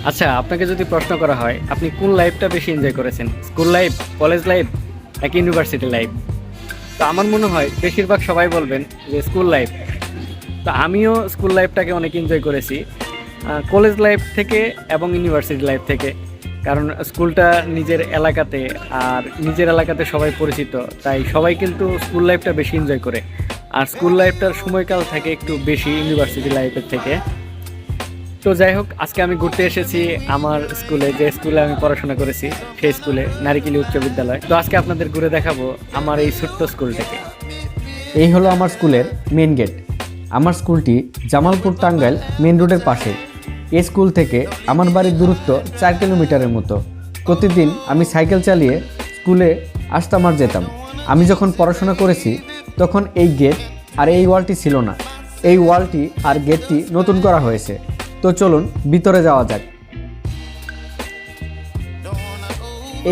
আচ্ছা, আপনাকে যদি প্রশ্ন করা হয় আপনি কোন লাইফটা বেশি এনজয় করেছেন, স্কুল লাইফ, কলেজ লাইফ নাকি ইউনিভার্সিটি লাইফ? তো আমার মনে হয় বেশিরভাগ সবাই বলবেন যে স্কুল লাইফ। তো আমিও স্কুল লাইফটাকে অনেক এনজয় করেছি, কলেজ লাইফ থেকে এবং ইউনিভার্সিটি লাইফ থেকে। কারণ স্কুলটা নিজের এলাকাতে, আর নিজের এলাকাতে সবাই পরিচিত, তাই সবাই কিন্তু স্কুল লাইফটা বেশি এনজয় করে। আর স্কুল লাইফটার সময়কাল থাকে একটু বেশি ইউনিভার্সিটি লাইফের থেকে। তো যাই হোক, আজকে আমি ঘুরতে এসেছি আমার স্কুলে, যে স্কুলে আমি পড়াশোনা করেছি, সেই স্কুলে, নারিকেলি উচ্চ বিদ্যালয়। তো আজকে আপনাদের ঘুরে দেখাবো আমার এই ছোট্ট স্কুলটাকে। এই হলো আমার স্কুলের মেন গেট। আমার স্কুলটি জামালপুর টাঙ্গাইল মেন রোডের পাশে। এই স্কুল থেকে আমার বাড়ির দূরত্ব 4 কিলোমিটারের মতো। প্রতিদিন আমি সাইকেল চালিয়ে স্কুলে আসতাম আর যেতাম। আমি যখন পড়াশোনা করেছি তখন এই গেট আর এই ওয়ালটি ছিল না। এই ওয়ালটি আর গেটটি নতুন করা হয়েছে। তো চলুন ভিতরে যাওয়া যাক।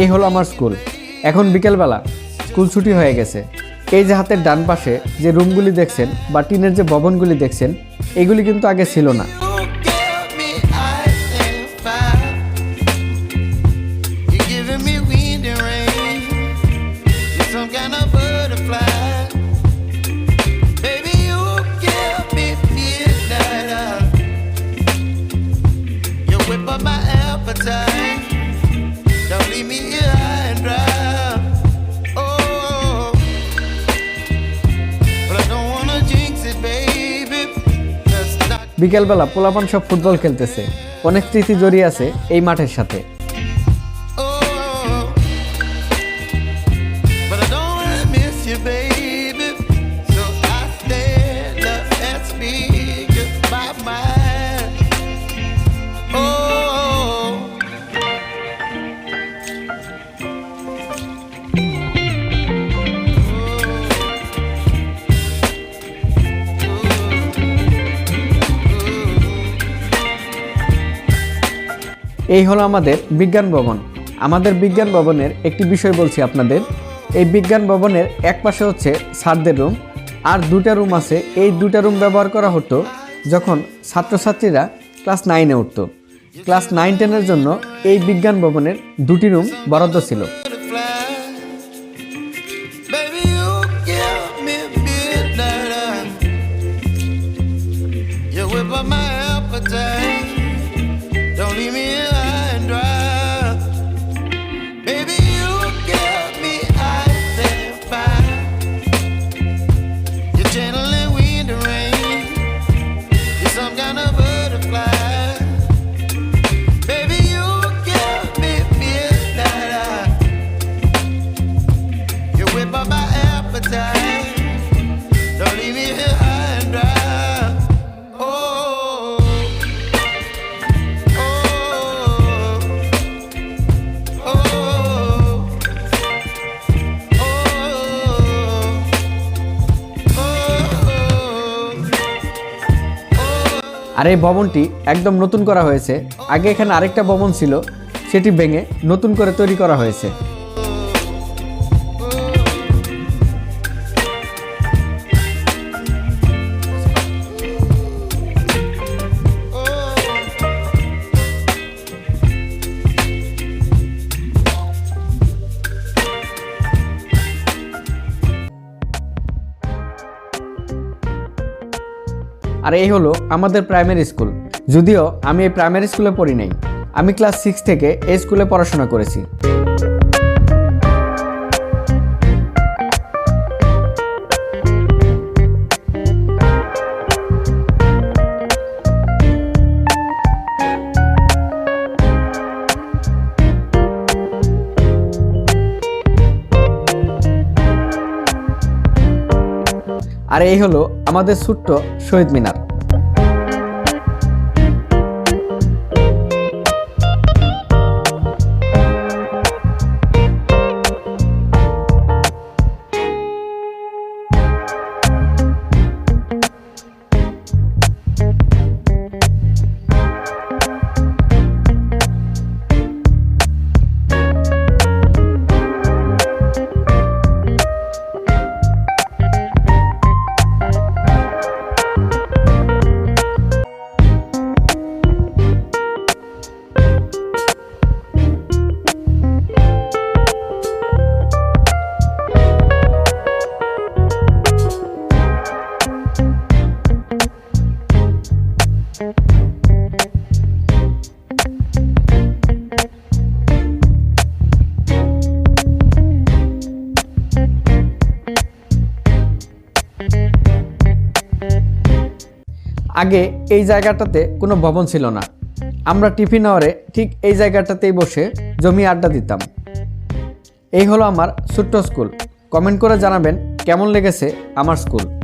এই হলো আমার স্কুল। এখন বিকেলবেলা, স্কুল ছুটি হয়ে গেছে। এই যে হাতের ডান পাশে যে রুমগুলি দেখছেন বা টিনের যে ভবনগুলি দেখছেন, এগুলি কিন্তু আগে ছিল না। বিকেলবেলা পোলাপান সব ফুটবল খেলতেছে। অনেক স্মৃতি জড়িয়ে আছে এই মাঠের সাথে। এই হলো আমাদের বিজ্ঞান ভবন। আমাদের বিজ্ঞান ভবনের একটি বিষয় বলছি আপনাদের। এই বিজ্ঞান ভবনের এক পাশে হচ্ছে স্যারদের রুম, আর 2টা রুম আছে। এই 2টা রুম ব্যবহার করা হতো যখন ছাত্রছাত্রীরা ক্লাস 9-এ উঠত। ক্লাস 9-10-এর জন্য এই বিজ্ঞান ভবনের 2টি রুম বরাদ্দ ছিল। আর এই ভবনটি একদম নতুন করা হয়েছে। আগে এখানে আরেকটা ভবন ছিল, সেটি ভেঙে নতুন করে তৈরি করা হয়েছে। আর এই হলো আমাদের প্রাইমারি স্কুল। যদিও আমি এই প্রাইমারি স্কুলে পড়ি নাই, আমি ক্লাস 6 থেকে এই স্কুলে পড়াশোনা করেছি। আর এই হলো আমাদের ছোট্ট শহীদ মিনার। আগে এই জায়গাটাতে কোনো ভবন ছিল না। আমরা টিফিন আওয়ারে ঠিক এই জায়গাটাতেই বসে জমিয়ে আড্ডা দিতাম। এই হলো আমার ছোট্ট স্কুল। কমেন্ট করে জানাবেন কেমন লেগেছে আমার স্কুল।